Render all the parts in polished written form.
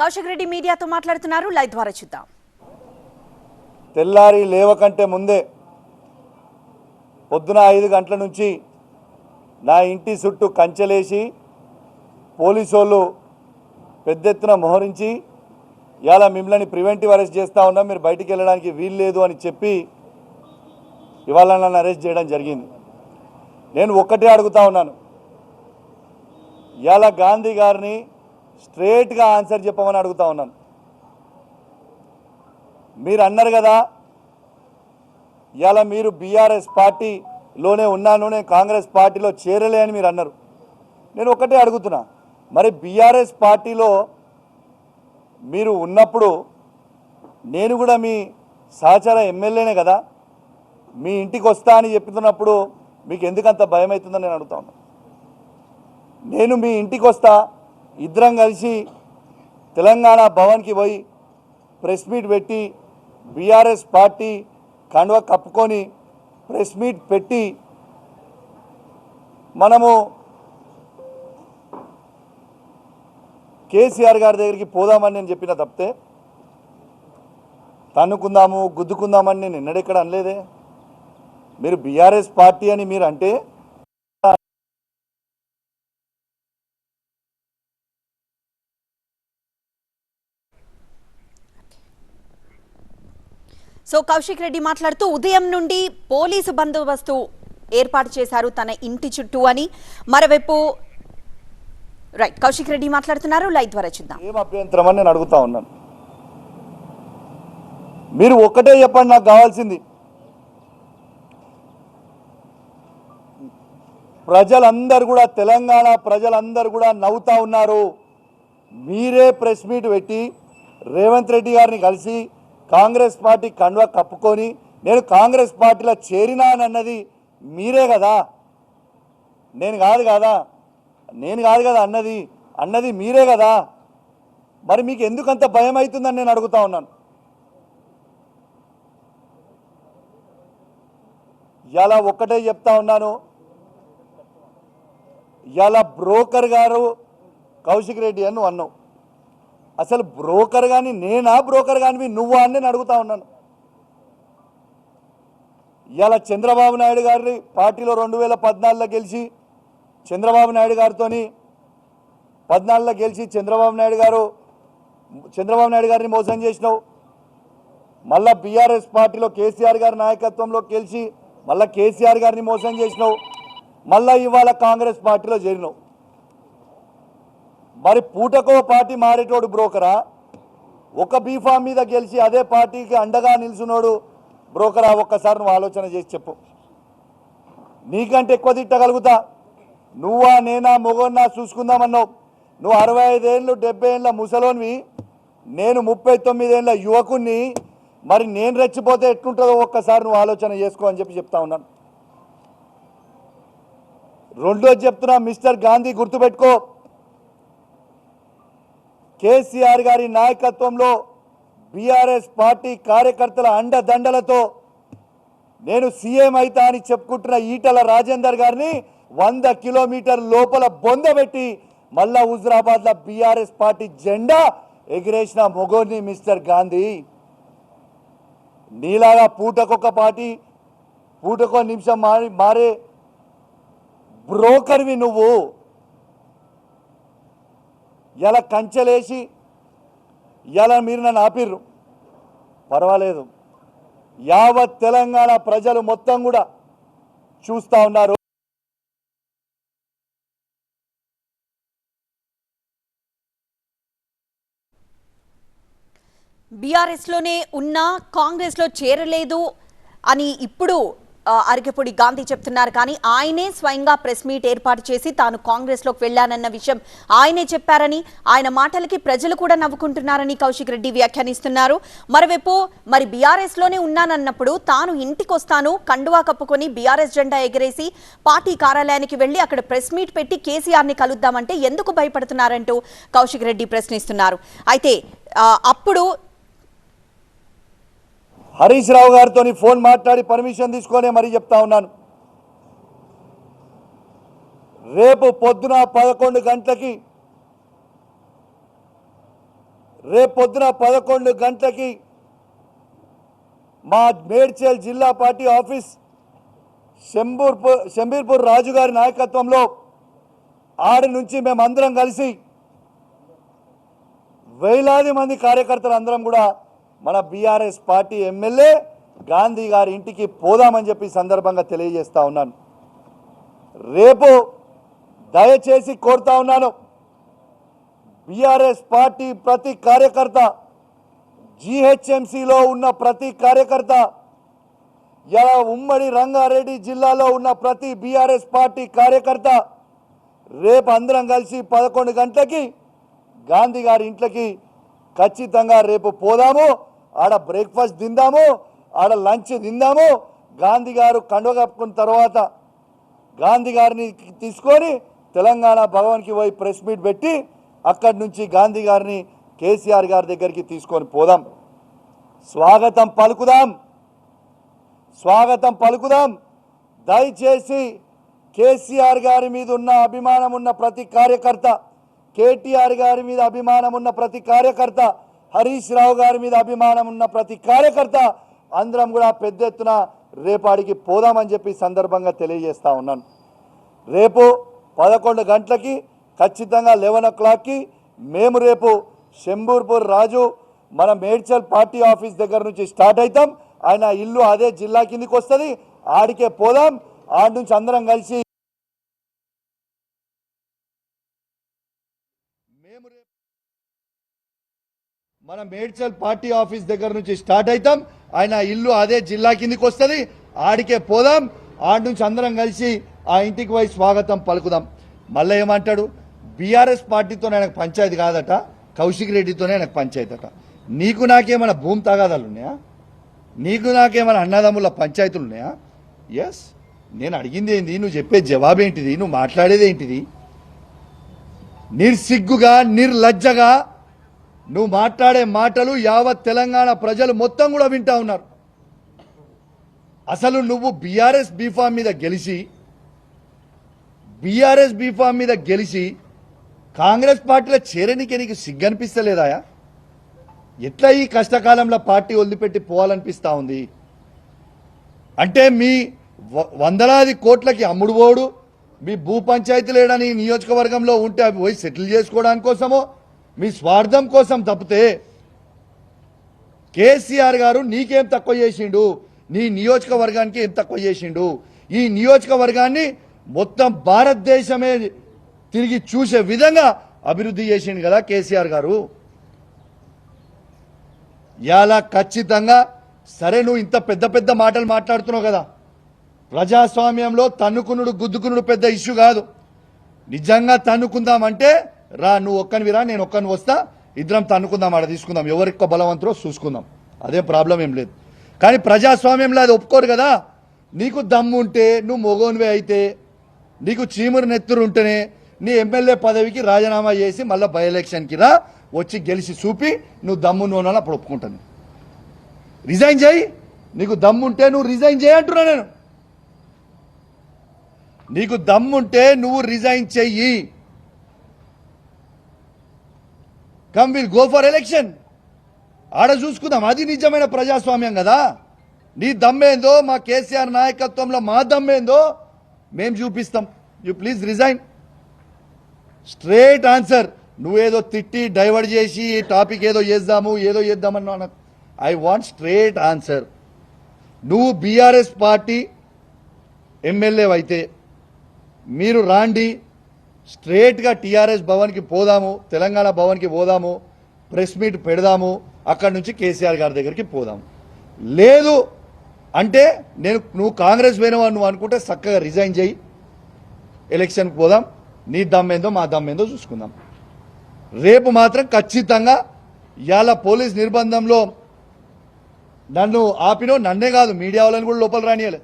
కౌశిక్ రెడ్డి మీడియాతో మాట్లాడుతున్నారు. లైవ్ ద్వారా చూద్దాం. తెల్లారి లేవకంటే ముందే పొద్దున 5 గంటల నుంచి నా ఇంటి చుట్టూ కంచెలేసి పోలీసు వాళ్ళు పెద్ద ఎత్తున మోహరించి ఇవాళ మిమ్మల్ని ప్రివెంటివ్ అరెస్ట్ చేస్తూ ఉన్నాం, మీరు బయటికి వెళ్ళడానికి వీలు లేదు అని చెప్పి ఇవాళ నన్ను అరెస్ట్ చేయడం జరిగింది. నేను ఒక్కటే అడుగుతా ఉన్నాను, ఇవాళ గాంధీ గారిని స్ట్రేట్గా ఆన్సర్ చెప్పమని అడుగుతా ఉన్నాను. మీరు అన్నారు కదా ఇవాళ మీరు బీఆర్ఎస్ పార్టీలోనే ఉన్నాను, నేను కాంగ్రెస్ పార్టీలో చేరలే అని మీరు అన్నారు. నేను ఒకటే అడుగుతున్నా, మరి బీఆర్ఎస్ పార్టీలో మీరు ఉన్నప్పుడు నేను కూడా మీ సహచర ఎమ్మెల్యేనే కదా, మీ ఇంటికి వస్తా అని చెప్తున్నప్పుడు మీకు ఎందుకంత భయం అవుతుందని నేను అడుగుతా ఉన్నా. నేను మీ ఇంటికి వస్తా, ఇద్దరం కలిసి తెలంగాణ భవన్కి పోయి ప్రెస్ మీట్ పెట్టి బీఆర్ఎస్ పార్టీ కండువా కప్పుకొని ప్రెస్ మీట్ పెట్టి మనము కేసీఆర్ గారి దగ్గరికి పోదామని నేను చెప్పిన తప్పితే తన్నుకుందాము గుద్దుకుందామని నేను ఎన్నడెక్కడ అనలేదే. మీరు బీఆర్ఎస్ పార్టీ అని మీరు అంటే సో కౌశిక్ రెడ్డి మాట్లాడుతూ ఉదయం నుండి పోలీసు బందోబస్తు ఏర్పాటు చేశారు తన ఇంటి చుట్టూ అని. మరోవైపు రైట్ కౌశిక్ రెడ్డి మాట్లాడుతున్నారు. లైవ్ ద్వారా చూద్దాం. ఏం అభ్యంతరం అని నేను అడుగుతా ఉన్నాను. మీరు ఒక్కటే చెప్పండి, నాకు కావాల్సింది ప్రజలందరూ కూడా తెలంగాణ ప్రజలందరూ కూడా నవ్వుతా ఉన్నారు. మీరే ప్రెస్ మీట్ పెట్టి రేవంత్ రెడ్డి గారిని కలిసి కాంగ్రెస్ పార్టీ కండువా కప్పుకొని నేను కాంగ్రెస్ పార్టీలో చేరినానన్నది మీరే కదా, నేను కాదు కదా అన్నది మీరే కదా. మరి మీకు ఎందుకంత భయం అవుతుందని నేను అడుగుతా ఉన్నాను. ఇలా ఒక్కటే చెప్తా ఉన్నాను, ఇలా బ్రోకర్ గారు కౌశిక్ రెడ్డి అని నువ్వు అన్నావు. అసలు బ్రోకర్ కానీ నేనా, బ్రోకర్ కానీ నువ్వా అని నేను అడుగుతా ఉన్నాను. ఇలా చంద్రబాబు నాయుడు గారి పార్టీలో 2014లో గెలిచి చంద్రబాబు నాయుడు గారితో 14లో గెలిచి చంద్రబాబు నాయుడు గారిని మోసం చేసినావు. మళ్ళా బీఆర్ఎస్ పార్టీలో కేసీఆర్ గారి నాయకత్వంలో గెలిచి మళ్ళా కేసీఆర్ గారిని మోసం చేసినావు. మళ్ళా ఇవాళ కాంగ్రెస్ పార్టీలో చేరినావు. మరి పూటకో పార్టీ మారేటోడు బ్రోకరా, ఒక బీఫామ్ మీద గెలిచి అదే పార్టీకి అండగా నిలుచున్నాడు బ్రోకరా? ఒక్కసారి నువ్వు ఆలోచన చేసి చెప్పు. నీకంటే ఎక్కువ తిట్టగలుగుతా. నువ్వా నేనా మొగోన్నా చూసుకుందామన్నావు. నువ్వు 65 ఏళ్ళు 70 ఏళ్ళ ముసలోనివి, నేను 39 ఏళ్ళ యువకుణ్ణి. మరి నేను రెచ్చిపోతే ఎట్లుంటుందో ఒక్కసారి నువ్వు ఆలోచన చేసుకో అని చెప్తా ఉన్నాను. రెండోది చెప్తున్నా, మిస్టర్ గాంధీ గుర్తుపెట్టుకో, కేసీఆర్ గారి నాయకత్వంలో బీఆర్ఎస్ పార్టీ కార్యకర్తల అండదండలతో నేను సీఎం అయితా అని చెప్పుకుంటున్న ఈటల రాజేందర్ గారిని 100 కిలోమీటర్ లోపల బొందబెట్టి మళ్ళా హుజరాబాద్లో బీఆర్ఎస్ పార్టీ జెండా ఎగిరేసిన మొగోని మిస్టర్ గాంధీ. నీలాగా పూటకొక పార్టీ పూటకో నిమిషం మారే బ్రోకర్వి నువ్వు. ఇలా కంచెలేసి ఇలా మీరు నన్ను ఆపిర్రు, పర్వాలేదు, యావత్ తెలంగాణ ప్రజలు మొత్తం కూడా చూస్తూ ఉన్నారు. బీఆర్ఎస్లోనే ఉన్నా కాంగ్రెస్లో చేరలేదు అని ఇప్పుడు అరికెపూడి గాంధీ చెప్తున్నారు. కానీ ఆయనే స్వయంగా ప్రెస్ మీట్ ఏర్పాటు చేసి తాను కాంగ్రెస్లోకి వెళ్ళానన్న విషయం ఆయనే చెప్పారని, ఆయన మాటలకి ప్రజలు కూడా నవ్వుకుంటున్నారని కౌశిక్ రెడ్డి వ్యాఖ్యానిస్తున్నారు. మరోవైపు మరి బీఆర్ఎస్లోనే ఉన్నానన్నప్పుడు తాను ఇంటికి వస్తాను, కండువా కప్పుకొని బీఆర్ఎస్ జెండా ఎగరేసి పార్టీ కార్యాలయానికి వెళ్ళి అక్కడ ప్రెస్ మీట్ పెట్టి కేసీఆర్ని కలుద్దామంటే ఎందుకు భయపడుతున్నారంటూ కౌశిక్ రెడ్డి ప్రశ్నిస్తున్నారు. అయితే అప్పుడు హరీష్ రావు గారితో ఫోన్ మాట్లాడి పర్మిషన్ తీసుకొనే మరీ చెప్తా ఉన్నాను. రేపు పొద్దున 11 గంటలకి రేపొద్దున 11 గంటలకి మా మేడ్చల్ జిల్లా పార్టీ ఆఫీస్ షంబీర్పూర్ రాజు గారి నాయకత్వంలో ఆడి నుంచి మేమందరం కలిసి వేలాది మంది కార్యకర్తలు అందరం కూడా మన బీఆర్ఎస్ పార్టీ ఎమ్మెల్యే గాంధీ గారి ఇంటికి పోదామని చెప్పి సందర్భంగా తెలియజేస్తా ఉన్నాను. రేపు దయచేసి కోరుతా ఉన్నాను, బీఆర్ఎస్ పార్టీ ప్రతి కార్యకర్త, జీహెచ్ఎంసీలో ఉన్న ప్రతి కార్యకర్త, ఇలా ఉమ్మడి రంగారెడ్డి జిల్లాలో ఉన్న ప్రతి బీఆర్ఎస్ పార్టీ కార్యకర్త రేపు అందరం కలిసి 11 గంటలకి గాంధీ గారి ఇంట్లోకి ఖచ్చితంగా రేపు పోదాము. ఆడ బ్రేక్ఫాస్ట్ తిందాము, ఆడ లంచ్ తిందాము. గాంధీ గారు కండువ కప్పుకున్న తర్వాత గాంధీ గారిని తీసుకొని తెలంగాణ భవన్కి పోయి ప్రెస్ మీట్ పెట్టి అక్కడి నుంచి గాంధీ గారిని కేసీఆర్ గారి దగ్గరికి తీసుకొని పోదాం. స్వాగతం పలుకుదాం, స్వాగతం పలుకుదాం. దయచేసి కేసీఆర్ గారి మీద ఉన్న అభిమానం ఉన్న ప్రతి కార్యకర్త, కేటీఆర్ గారి మీద అభిమానం ఉన్న ప్రతి కార్యకర్త, హరీష్ రావు గారి మీద అభిమానం ఉన్న ప్రతి కార్యకర్త అందరం కూడా పెద్ద ఎత్తున రేపాడికి పోదామని చెప్పి సందర్భంగా తెలియజేస్తా ఉన్నాను. రేపు 11 గంటలకి ఖచ్చితంగా 11 o'clockకి మేము రేపు షంబీర్పూర్ రాజు మన మేడ్చల్ పార్టీ ఆఫీస్ దగ్గర నుంచి స్టార్ట్ అవుతాం. ఆయన ఇల్లు అదే జిల్లా కిందికి వస్తుంది, ఆడికే పోదాం. ఆడి నుంచి అందరం కలిసి మేము మన మేడ్చల్ పార్టీ ఆఫీస్ దగ్గర నుంచి స్టార్ట్ అవుతాం. ఆయన ఇల్లు అదే జిల్లా కిందికి వస్తుంది, ఆడికే పోదాం. ఆడి నుంచి అందరం కలిసి ఆ ఇంటికి పోయి స్వాగతం పలుకుదాం. మళ్ళీ ఏమంటాడు, బీఆర్ఎస్ పార్టీతో ఆయనకు పంచాయతీ కాదట, కౌశిక్ రెడ్డితోనే ఆయనకు పంచాయతీ అట. నీకు నాకేమైనా భూమి తగాదాలు ఉన్నాయా? నీకు నాకేమైనా అన్నదమ్ముల పంచాయతీలు ఉన్నాయా? ఎస్, నేను అడిగింది ఏంది, నువ్వు చెప్పే జవాబేంటిది, నువ్వు మాట్లాడేది ఏంటిది? నిర్సిగ్గుగా నిర్లజ్జగా నువ్వు మాట్లాడే మాటలు యావత్ తెలంగాణ ప్రజలు మొత్తం కూడా వింటా ఉన్నారు. అసలు నువ్వు బీఆర్ఎస్ బీఫామ్ మీద గెలిచి కాంగ్రెస్ పార్టీలో చేరనికి నీకు సిగ్గనిపిస్తలేదాయా? ఎట్లా ఈ కష్టకాలంలో పార్టీ వదిలిపెట్టి పోవాలనిపిస్తా ఉంది? అంటే మీ వందలాది కోట్లకి అమ్ముడు పోడు, మీ భూ పంచాయతీ లేడని నియోజకవర్గంలో ఉంటే అవి పోయి సెటిల్ చేసుకోవడానికి కోసమో మీ స్వార్థం కోసం తప్పితే కేసీఆర్ గారు నీకేం తక్కువ చేసిండు, నీ నియోజకవర్గానికి ఏం తక్కువ చేసిండు? ఈ నియోజకవర్గాన్ని మొత్తం భారతదేశమే తిరిగి చూసే విధంగా అభివృద్ధి చేసిండు కదా కేసీఆర్ గారు. ఇలా ఖచ్చితంగా సరే, నువ్వు ఇంత పెద్ద పెద్ద మాటలు మాట్లాడుతున్నావు కదా, ప్రజాస్వామ్యంలో తన్నుకునుడు గుద్దుకునుడు పెద్ద ఇష్యూ కాదు. నిజంగా తన్నుకుందామంటే రా, నువ్వు ఒక్కనివి రా, నేను ఒక్కని వస్తా, ఇద్దరం తన్నుకుందాం, ఆడ తీసుకుందాం, ఎవరికో బలవంతులో చూసుకుందాం, అదే ప్రాబ్లం ఏం లేదు. కానీ ప్రజాస్వామ్యంలో అది ఒప్పుకోరు కదా. నీకు దమ్ము ఉంటే, నువ్వు మొగోనివే అయితే, నీకు చీమురు నెత్తురు ఉంటేనే నీ ఎమ్మెల్యే పదవికి రాజీనామా చేసి మళ్ళీ బై ఎలక్షన్కి రా, వచ్చి గెలిచి చూపి నువ్వు దమ్ము నోనాలి, అప్పుడు ఒప్పుకుంటాను. రిజైన్ చేయి, నీకు దమ్ముంటే నువ్వు రిజైన్ చేయి అంటున్నా నేను. నీకు దమ్ముంటే నువ్వు రిజైన్ చెయ్యి. Come will go for election, ఆడ చూసుకుందాం. అది నిజమైన ప్రజాస్వామ్యం కదా. నీ దమ్మేందో, మా కేసీఆర్ నాయకత్వంలో మా దమ్మేందో మేము చూపిస్తాం. You please resign. Straight answer. నువ్వేదో తిట్టి డైవర్ట్ చేసి టాపిక్ ఏదో చేద్దామన్నా, ఐ వాంట్ స్ట్రేట్ ఆన్సర్. నువ్వు బీఆర్ఎస్ పార్టీ ఎమ్మెల్యే అయితే మీరు రాండి, స్ట్రేట్గా టీఆర్ఎస్ భవన్కి పోదాము, తెలంగాణ భవన్కి పోదాము, ప్రెస్ మీట్ పెడదాము, అక్కడి నుంచి కేసీఆర్ గారి దగ్గరికి పోదాము. లేదు అంటే నువ్వు కాంగ్రెస్ పోయినవా నువ్వు అనుకుంటే చక్కగా రిజైన్ చేయి, ఎలక్షన్కి పోదాం, నీ దమ్మేందో మా దమ్మేందో చూసుకుందాం. రేపు మాత్రం ఖచ్చితంగా ఇవాళ పోలీస్ నిర్బంధంలో నన్ను ఆపినో, నన్నే కాదు మీడియా వాళ్ళని కూడా లోపల రానియలే,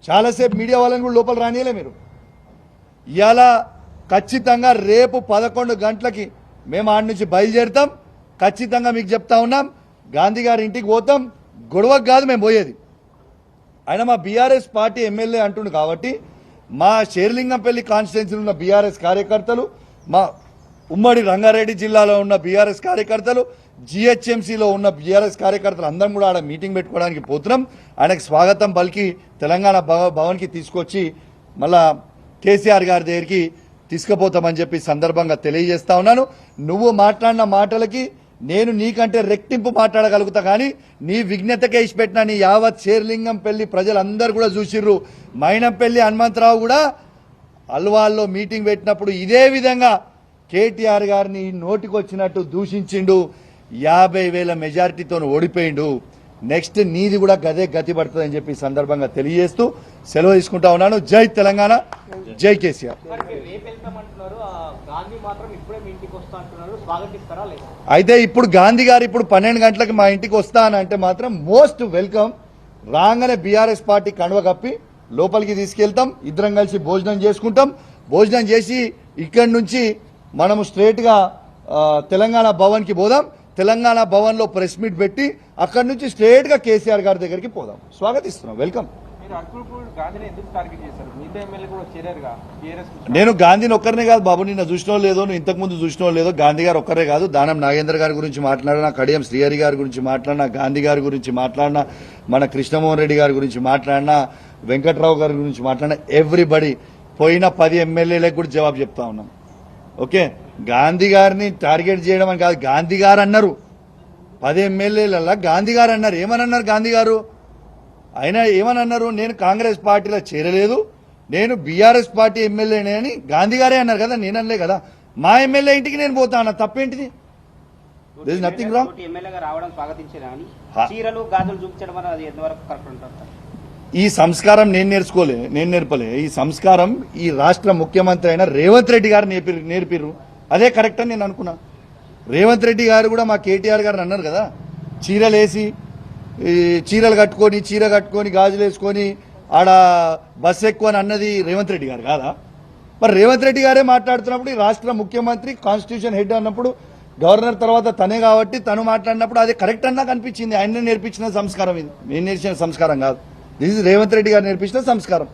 చాలాసేపు మీడియా వాళ్ళని కూడా లోపల రానియలే మీరు. ఇవాళ ఖచ్చితంగా రేపు 11 గంటలకి మేము ఆడి నుంచి బయలుదేరుతాం. ఖచ్చితంగా మీకు చెప్తా ఉన్నాం, గాంధీ గారి ఇంటికి పోతాం. గొడవకు కాదు మేము పోయేది. ఆయన మా బీఆర్ఎస్ పార్టీ ఎమ్మెల్యే అంటుండు కాబట్టి మా షేర్లింగంపల్లి కాన్స్టిట్యున్సీలో ఉన్న బీఆర్ఎస్ కార్యకర్తలు, మా ఉమ్మడి రంగారెడ్డి జిల్లాలో ఉన్న బీఆర్ఎస్ కార్యకర్తలు, జిహెచ్ఎంసీలో ఉన్న బీఆర్ఎస్ కార్యకర్తలు అందరం కూడా ఆడ మీటింగ్ పెట్టుకోవడానికి పోతున్నాం. ఆయనకు స్వాగతం పలికి తెలంగాణ భవన్కి తీసుకొచ్చి మళ్ళా కేసీఆర్ గారి దగ్గరికి తీసుకుపోతామని చెప్పి సందర్భంగా తెలియజేస్తా ఉన్నాను. నువ్వు మాట్లాడిన మాటలకి నేను నీకంటే రెట్టింపు మాట్లాడగలుగుతా, కానీ నీ విజ్ఞతకే ఇచ్చిపెట్టిన నీ యావత్ శేర్లింగం పెళ్లి ప్రజలందరూ కూడా చూసిర్రు. మైనంపల్లి హనుమంతరావు కూడా అల్వాల్లో మీటింగ్ పెట్టినప్పుడు ఇదే విధంగా కేటీఆర్ గారిని నోటికొచ్చినట్టు దూషించిండు. 50,000 మెజారిటీతో ఓడిపోయిండు. నెక్స్ట్ నీది కూడా గదే గతి పడుతుందని చెప్పి సందర్భంగా తెలియజేస్తూ సెలవు తీసుకుంటా ఉన్నాను. జై తెలంగాణ, జై కేసీఆర్. అయితే ఇప్పుడు గాంధీ గారు ఇప్పుడు 12 గంటలకు మా ఇంటికి వస్తా అని అంటే మాత్రం మోస్ట్ వెల్కమ్. రాగానే బీఆర్ఎస్ పార్టీ కండువ కప్పి లోపలికి తీసుకెళ్తాం. ఇద్దరం కలిసి భోజనం చేసుకుంటాం. భోజనం చేసి ఇక్కడి నుంచి మనము స్ట్రేట్గా తెలంగాణ భవన్కి పోదాం. తెలంగాణ భవన్లో ప్రెస్ మీట్ పెట్టి అక్కడి నుంచి స్ట్రేట్గా కేసీఆర్ గారి దగ్గరికి పోదాం. స్వాగతిస్తున్నాం, వెల్కమ్. నేను గాంధీని ఒక్కరినే కాదు బాబు, నిన్న చూసినో లేదో, నువ్వు ఇంతకుముందు చూసినో లేదో, గాంధీ గారు ఒక్కరే కాదు, దానం నాగేంద్ర గారి గురించి మాట్లాడినా, కడియం శ్రీహరి గారి గురించి మాట్లాడినా, గాంధీ గారి గురించి మాట్లాడినా, మన కృష్ణమోహన్ రెడ్డి గారి గురించి మాట్లాడినా, వెంకట్రావు గారి గురించి మాట్లాడినా, ఎవ్రీబడి పోయిన 10 ఎమ్మెల్యేలకు కూడా జవాబు చెప్తా ఉన్నాం. ఓకే, గాంధీ గారిని టార్గెట్ చేయడం అని కాదు, గాంధీ గారు అన్నారు. 10 ఎమ్మెల్యేలలో గాంధీ గారు అన్నారు. ఏమని అన్నారు గాంధీ గారు? ఆయన ఏమని అన్నారు? నేను కాంగ్రెస్ పార్టీలో చేరలేదు, నేను బీఆర్ఎస్ పార్టీ ఎమ్మెల్యేనే అని గాంధీ గారే అన్నారు కదా, నేను అనలే కదా. మా ఎమ్మెల్యే ఇంటికి నేను పోతా అన్న, తప్పేంటిది? This is nothing wrong. ఈ సంస్కారం నేను నేర్పలే. ఈ సంస్కారం ఈ రాష్ట్ర ముఖ్యమంత్రి అయిన రేవంత్ రెడ్డి గారు నేర్పిర్రు. అదే కరెక్ట్ అని నేను అనుకున్నా. రేవంత్ రెడ్డి గారు కూడా మా కేటీఆర్ గారిని అన్నారు కదా, చీరలేసి చీర కట్టుకొని గాజులు వేసుకొని ఆడ బస్సు ఎక్కువ అని అన్నది రేవంత్ రెడ్డి గారు కాదా? మరి రేవంత్ రెడ్డి గారే మాట్లాడుతున్నప్పుడు, ఈ రాష్ట్ర ముఖ్యమంత్రి కాన్స్టిట్యూషన్ హెడ్ అన్నప్పుడు, గవర్నర్ తర్వాత తనే కాబట్టి తను మాట్లాడినప్పుడు అది కరెక్ట్ అన్నా కనిపించింది. ఆయనే నేర్పించిన సంస్కారం ఇది, నేను నేర్చిన సంస్కారం కాదు. దిస్ ఇస్ రేవంత్ రెడ్డి గారు నేర్పించిన సంస్కారం.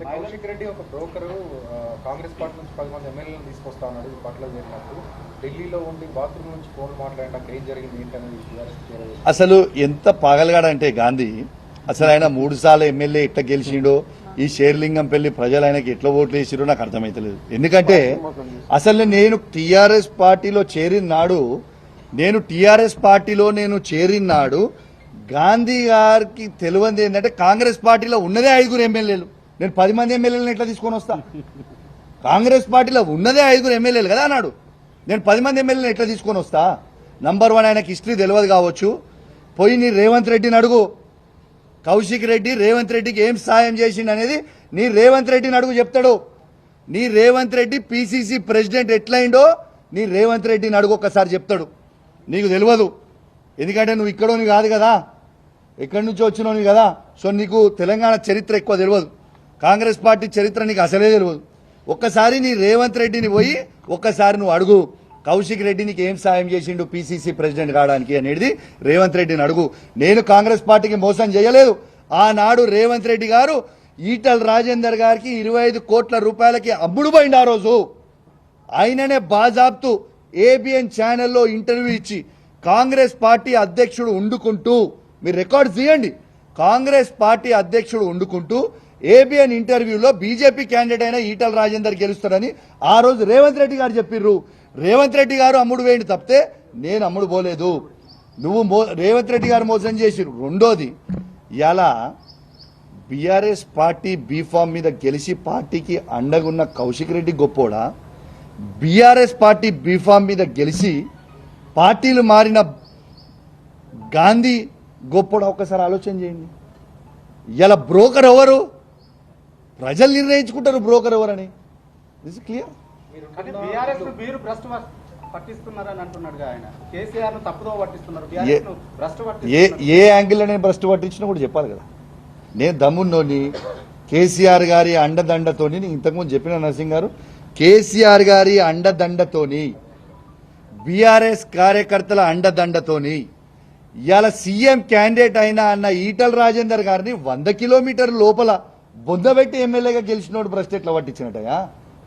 కౌశిక్ రెడ్డి ఒక బ్రోకరు కాంగ్రెస్ పార్టీ నుంచి 10 మంది ఎమ్మెల్యేలను తీసుకొస్తా ఉన్నాడు. పట్ల జరిగినప్పుడు ఢిల్లీలో ఉండి బాత్రూమ్ నుంచి ఫోన్లు మాట్లాడడానికి ఏం జరిగింది ఏంటనేది అసలు ఎంత పాగలగాడంటే గాంధీ, అసలు ఆయన 3 సార్లు ఎమ్మెల్యే ఎట్లా గెలిచిండో, ఈ షేర్లింగం పెళ్లి ప్రజలు ఆయనకి ఎట్లా ఓట్లు వేసిరో నాకు అర్థమైతలేదు. ఎందుకంటే అసలు నేను టీఆర్ఎస్ పార్టీలో చేరిన నాడు గాంధీ గారికి తెలియంది ఏంటంటే కాంగ్రెస్ పార్టీలో ఉన్నదే 5 ఎమ్మెల్యేలు. నేను 10 మంది ఎమ్మెల్యేలను ఎట్లా తీసుకొని వస్తా? కాంగ్రెస్ పార్టీలో ఉన్నదే 5 ఎమ్మెల్యేలు కదా అన్నాడు. నేను 10 మంది ఎమ్మెల్యేలను ఎట్లా తీసుకొని వస్తా? నంబర్ 1, ఆయనకి హిస్టరీ తెలియదు కావచ్చు. పోయి నీ రేవంత్ రెడ్డిని అడుగు. కౌశిక్ రెడ్డి రేవంత్ రెడ్డికి ఏం సాయం చేసిండు అనేది నీ రేవంత్ రెడ్డిని అడుగు, చెప్తాడు. నీ రేవంత్ రెడ్డి పిసిసి ప్రెసిడెంట్ ఎట్లయిండో నీ రేవంత్ రెడ్డిని అడుగు, ఒక్కసారి చెప్తాడు. నీకు తెలియదు, ఎందుకంటే నువ్వు ఇక్కడోని కాదు కదా, ఎక్కడి నుంచో వచ్చినోని కదా. సో నీకు తెలంగాణ చరిత్ర ఎక్కువ తెలియదు, కాంగ్రెస్ పార్టీ చరిత్ర నీకు అసలే తెలియదు. ఒక్కసారి నీ రేవంత్ రెడ్డిని పోయి ఒక్కసారి నువ్వు అడుగు, కౌశిక్ రెడ్డి నీకు ఏం సాయం చేసిండు పిసిసి ప్రెసిడెంట్ కావడానికి అనేది రేవంత్ రెడ్డిని అడుగు. నేను కాంగ్రెస్ పార్టీకి మోసం చేయలేదు. ఆనాడు రేవంత్ రెడ్డి గారు ఈటల రాజేందర్ గారికి 25 కోట్ల రూపాయలకి అమ్ముడు పోయింది. ఆ రోజు ఆయననే బాజాబ్తు ఏబిఎన్ ఛానల్లో ఇంటర్వ్యూ ఇచ్చి కాంగ్రెస్ పార్టీ అధ్యక్షుడు ఉండుకుంటూ, మీరు రికార్డ్స్ తీయండి, కాంగ్రెస్ పార్టీ అధ్యక్షుడు ఉండుకుంటూ ఏబిఎన్ ఇంటర్వ్యూలో బీజేపీ క్యాండిడేట్ అయిన ఈటల రాజేందర్ గెలుస్తాడని ఆ రోజు రేవంత్ రెడ్డి గారు చెప్పిర్రు. రేవంత్ రెడ్డి గారు అమ్ముడు వేయండి తప్పితే నేను అమ్ముడు పోలేదు. నువ్వు రేవంత్ రెడ్డి గారు మోసం చేసిరు. రెండోది, ఇలా బీఆర్ఎస్ పార్టీ బీఫామ్ మీద గెలిచి పార్టీకి అండగున్న కౌశిక్ రెడ్డి గొప్పోడా, బీఆర్ఎస్ పార్టీ బీఫామ్ మీద గెలిచి పార్టీలు మారిన గాంధీ గొప్పోడా? ఒక్కసారి ఆలోచన చేయండి. ఇలా బ్రోకర్ ఎవరు? ప్రజలు నిర్ణయించుకుంటారు బ్రోకర్ ఎవరని. This is clear. ఏ యాంగిల్లో నేను భ్రష్టు పట్టించినా కూడా చెప్పాలి కదా. నేను దమ్మున్నోని కేసీఆర్ గారి అండదండతోని, నేను ఇంతకుముందు చెప్పిన నరసింగ్ గారు, కేసీఆర్ గారి అండదండతోని, బీఆర్ఎస్ కార్యకర్తల అండదండతోని ఇవాళ సీఎం క్యాండిడేట్ అయినా అన్న ఈటల రాజేందర్ గారిని 100 కిలోమీటర్ల లోపల బొందబెట్టి ఎమ్మెల్యేగా గెలిచినోడు భ్రష్టు ఎట్లా పట్టించినట్టయా?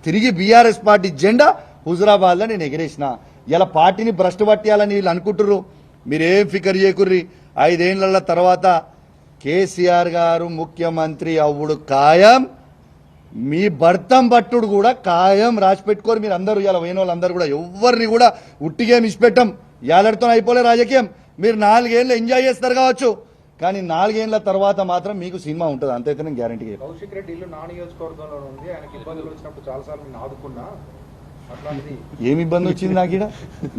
తిరిగి బీఆర్ఎస్ పార్టీ జెండా హుజురాబాద్లో నేను ఎగిరేసిన. ఇలా పార్టీని భ్రష్టు పట్టేయాలని వీళ్ళు అనుకుంటుర్రు. మీరేం ఫికర్ చేయకుర్రి. 5 ఏళ్ల తర్వాత కేసీఆర్ గారు ముఖ్యమంత్రి అవ్వుడు ఖాయం. మీ భర్తం పట్టుడు కూడా ఖాయం. రాసి పెట్టుకోరు మీరు అందరూ. ఇలా పోయిన వాళ్ళందరూ కూడా ఎవరిని కూడా ఉట్టిగా మిసిపెట్టం. ఏళ్ళతో అయిపోలే రాజకీయం. మీరు 4 ఏళ్ళు ఎంజాయ్ చేస్తారు కావచ్చు, కానీ 4 ఏళ్ల తర్వాత మాత్రం మీకు సినిమా ఉంటుంది. అంతైతే నేను గ్యారంటీ. కౌశిక్ రెడ్డి ఇల్లు నా నియోజకవర్గంలో ఉంది. ఆయనకి ఇబ్బందులు వచ్చినప్పుడు చాలాసార్లు నేను ఆదుకున్నా. అట్లాంటిది ఏమి ఇబ్బంది వచ్చింది నాకు ఇక్కడ?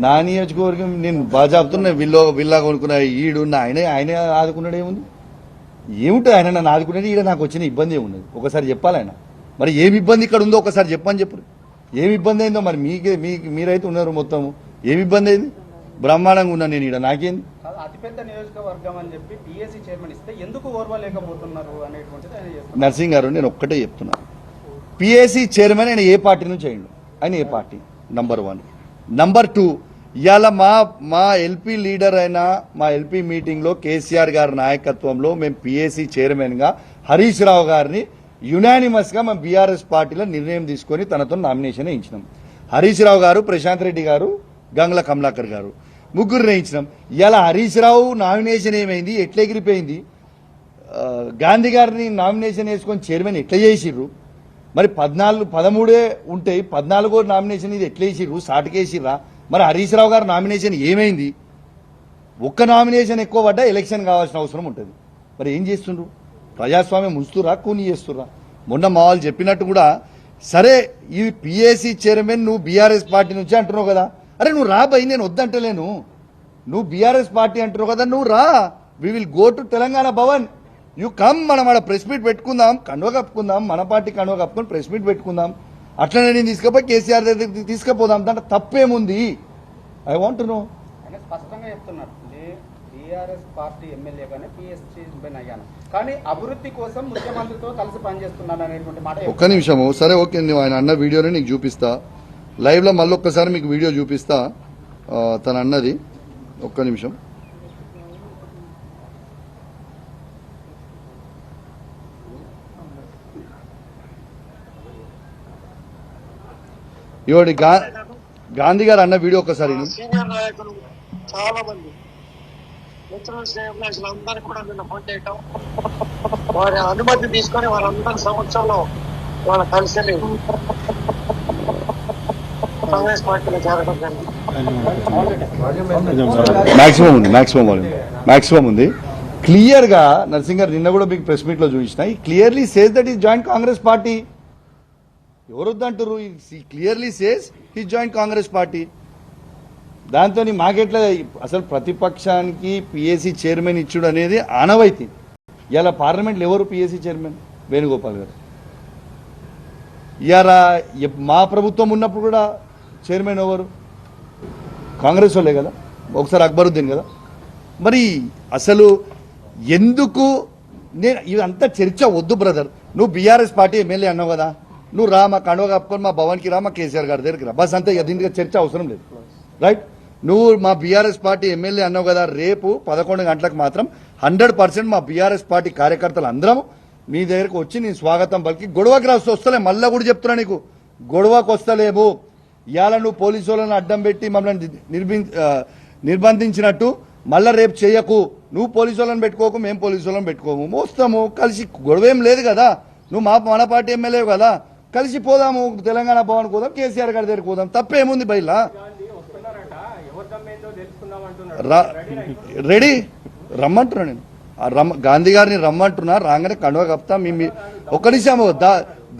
నా నియోజకవర్గం నేను బాగా చెప్తున్నా. విల్లా కొనుక్కున్న ఈడు ఆయన ఆదుకున్నాడు. ఏముంది? ఏముంటుంది ఆయన నన్ను ఆదుకునేది? ఈడ నాకు వచ్చిన ఇబ్బంది ఏమున్నది ఒకసారి చెప్పాలి ఆయన. మరి ఏమి ఇబ్బంది ఇక్కడ ఉందో ఒకసారి చెప్పని చెప్పు. ఏమి ఇబ్బంది అయిందో మరి మీరైతే ఉన్నారు మొత్తము. ఏమి ఇబ్బంది అయింది? బ్రహ్మాండంగా ఉన్నాను నేను ఈడ. నాకేంది? అతిపెద్ద నియోజకవర్గం అని చెప్పి పిఎస్సి చైర్మన్ ఇస్తే ఎందుకు ఓర్వలేకపోతున్నారు అనేటువంటిది ఆయన చేస్తున్నారు. నర్సింగ్ గారు నేను ఒక్కటే చెప్తున్నా, పిఎస్సి చైర్మన్ ఆయన ఏ పార్టీ నుంచి అయ్యిండు? ఆయన ఏ పార్టీ? నంబర్ 1. నంబర్ 2, ఇవాళ మా ఎల్పీ లీడర్ అయిన మా ఎల్పీ మీటింగ్లో కేసీఆర్ గారి నాయకత్వంలో మేము పిఎస్సి చైర్మన్గా హరీష్ రావు గారిని యునానిమస్గా మేము బీఆర్ఎస్ పార్టీలో నిర్ణయం తీసుకొని తనతో నామినేషన్ వేయించినాం. హరీష్ రావు గారు, ప్రశాంత్ రెడ్డి గారు, గంగ్ల కమలాకర్ గారు ముగ్గురు వేయించినాం. ఇలా హరీష్ రావు నామినేషన్ ఏమైంది? ఎట్లా ఎగిరిపోయింది? గాంధీ గారిని నామినేషన్ వేసుకొని చైర్మన్ ఎట్లా చేసిర్రు? మరి 13 ఉంటాయి, 14వ నామినేషన్ ఇది ఎట్లా వేసిర్రు? సాటుకేసిర్రా? మరి హరీష్ రావు గారు నామినేషన్ ఏమైంది? ఒక్క నామినేషన్ ఎక్కువ పడ్డా ఎలక్షన్ కావాల్సిన అవసరం ఉంటుంది. మరి ఏం చేస్తుండ్రు? ప్రజాస్వామ్యం ఉంచుతురా, కూని చేస్తురా? మొన్న మా వాళ్ళు చెప్పినట్టు కూడా, సరే ఈ పిఎస్సి చైర్మన్ నువ్వు బీఆర్ఎస్ పార్టీ నుంచి అంటున్నావు కదా, అరే నువ్వు రా భయ్, నేను వద్దంటలేను. నువ్వు బీఆర్ఎస్ పార్టీ అంటున్నావు కదా, నువ్వు రా. We will go to Telangana Bhavan. You come. మనం ఆడ ప్రెస్ మీట్ పెట్టుకుందాం, కండువ కప్పుకుందాం, మన పార్టీ కండువ కప్పుకొని ప్రెస్ మీట్ పెట్టుకుందాం. అట్లనే నేను తీసుకుపోయి కేసీఆర్ దగ్గరికి తీసుకుపోదాం. దాంట్లో తప్పేముంది? I want no. ఆయన స్పష్టంగా చెప్తున్నారు, బీఆర్ఎస్ పార్టీ ఎమ్మెల్యేగానే పిఎస్సి చైర్మన్ అయ్యాను, కానీ అభివృద్ధి కోసం ముఖ్యమంత్రితో కలిసి పనిచేస్తున్నాను అనేటువంటి మాట. ఒక్క నిమిషము. సరే ఓకే, నువ్వు ఆయన అన్న వీడియోని నీకు చూపిస్తా లైవ్లో. మళ్ళీ ఒక్కసారి మీకు వీడియో చూపిస్తా తను అన్నది. ఒక్క నిమిషం. ఇవాడి గాంధీ గారు అన్న వీడియో ఒకసారి. సీనియర్ నాయకులు చాలా మంది మిత్రులు, శ్రేయభిలాషులు అందరూ కూడా నిన్న ఫోన్ చేయటం, వారి అనుమతి తీసుకొని వారందరి సమక్షంలో వాళ్ళ కలిసి కాంగ్రెస్ పార్టీలో చేరడం జరిగింది. మాక్సిమం ఉంది. క్లియర్ గా నర్సింగ్ గారు నిన్న కూడా మీకు ప్రెస్ మీట్ లో చూపించిన, ఈ clearly says that is joint Congress party. ఎవరు వద్దంటారు? క్లియర్లీ సేస్ ఈ జాయింట్ కాంగ్రెస్ పార్టీ. దాంతో మాకెట్లా అసలు ప్రతిపక్షానికి పిఎస్సి చైర్మన్ ఇచ్చుడు అనేది ఆనవాయితీ. ఇలా పార్లమెంట్లో ఎవరు పిఎస్సి చైర్మన్? వేణుగోపాల్ గారు. ఇవాళ మా ప్రభుత్వం ఉన్నప్పుడు కూడా చైర్మన్ ఎవరు? కాంగ్రెస్ వాళ్ళే కదా, ఒకసారి అక్బరుద్దీన్ కదా. మరి అసలు ఎందుకు నేను ఇదంతా చర్చ వద్దు బ్రదర్. నువ్వు బీఆర్ఎస్ పార్టీ ఎమ్మెల్యే అన్నావు కదా, నువ్వు రా, మా కండువ కప్పుకొని మా భవన్కి రా, మా కేసీఆర్ గారి దగ్గరికి రా, బస్ అంతే. దీనికి చర్చ అవసరం లేదు, రైట్? నువ్వు మా బీఆర్ఎస్ పార్టీ ఎమ్మెల్యే అన్నావు కదా, రేపు 11 గంటలకు మాత్రం 100% మా బీఆర్ఎస్ పార్టీ కార్యకర్తలు అందరం మీ దగ్గరకు వచ్చి నేను స్వాగతం పలికి గొడవకి రాస్తూ వస్తలే. మళ్ళీ కూడా చెప్తున్నా నీకు, గొడవకు వస్తలేము. ఇవాళ నువ్వు పోలీసు వాళ్ళని అడ్డం పెట్టి మమ్మల్ని నిర్బంధించినట్టు మళ్ళీ రేపు చేయకు. నువ్వు పోలీసు వాళ్ళని పెట్టుకోకు, మేము పోలీసు వాళ్ళని పెట్టుకోము, మోస్తాము కలిసి. గొడవేం లేదు కదా, నువ్వు మన పార్టీ ఎమ్మెల్యే కదా, కలిసి పోదాము, తెలంగాణ భవన్ పోదాం, కేసీఆర్ గారి దగ్గరికి పోదాం, తప్పేముంది బయలా? రెడీ రమ్మంటున్నా నేను. గాంధీ గారిని రమ్మంటున్నా, రాగానే కండువ కప్తా. ఒక్క నిమిషం,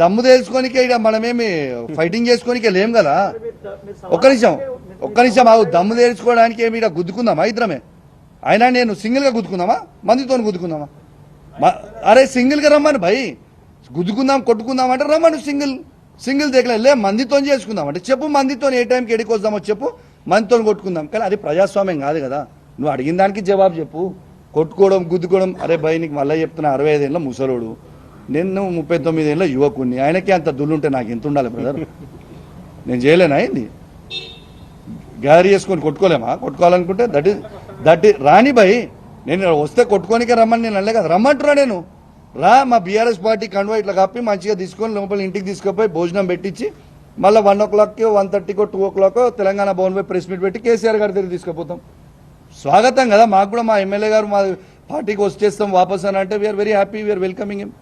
దమ్ము తెలుసుకోనికే ఇక మనమేమి ఫైటింగ్ చేసుకోనికే లేం కదా. ఒక్క నిమిషం ఆగు. దమ్ము తెలుసుకోవడానికి ఏమి ఇక్కడ గుద్దుకుందామా ఇద్దరమే? అయినా నేను సింగిల్గా గుద్దుకుందామా, మందితో గుద్దుకుందామా? అరే సింగిల్గా రమ్మని భయ్, గుద్దుకుందాం కొట్టుకుందాం అంటే రమ్మను. సింగిల్ దగ్గర మందితో చేసుకుందాం అంటే చెప్పు, మందితో ఏ టైంకి ఎడికి వద్దామో చెప్పు, మందితో కొట్టుకుందాం. కానీ అది ప్రజాస్వామ్యం కాదు కదా. నువ్వు అడిగిన దానికి జవాబు చెప్పు. కొట్టుకోవడం గుద్దుకోవడం, అరే భయ్ నీకు మళ్ళీ చెప్తున్నా, 65 ఏళ్ళ ముసలోడు, నేను 39 ఏళ్ళ యువకుడిని, ఆయనకే అంత దుల్లుంటే నాకు ఎంత ఉండాలి బ్రదర్? నేను చేయలేనా ఏంది? గ్యారీ చేసుకొని కొట్టుకోలేమా? కొట్టుకోవాలనుకుంటే దట్ రాని భయ్, నేను వస్తే కొట్టుకోనికే రమ్మని నేను అనలే కదా, రమ్మంటున్నా నేను. రా, మా బీఆర్ఎస్ పార్టీ కండువా ఇట్లా కప్పి మంచిగా తీసుకొని లోపల ఇంటికి తీసుకుపోయి భోజనం పెట్టించి మళ్ళీ 1 o'clockకి 1:30కో 2 o'clock తెలంగాణ భవన్ పై ప్రెస్ మీట్ పెట్టి కేసీఆర్ గారి దగ్గర తీసుకుపోతాం. స్వాగతం కదా మాకు కూడా, మా ఎమ్మెల్యే గారు మా పార్టీకి వచ్చేస్తాం వాపస్ అని అంటే we are very happy, we are welcoming him.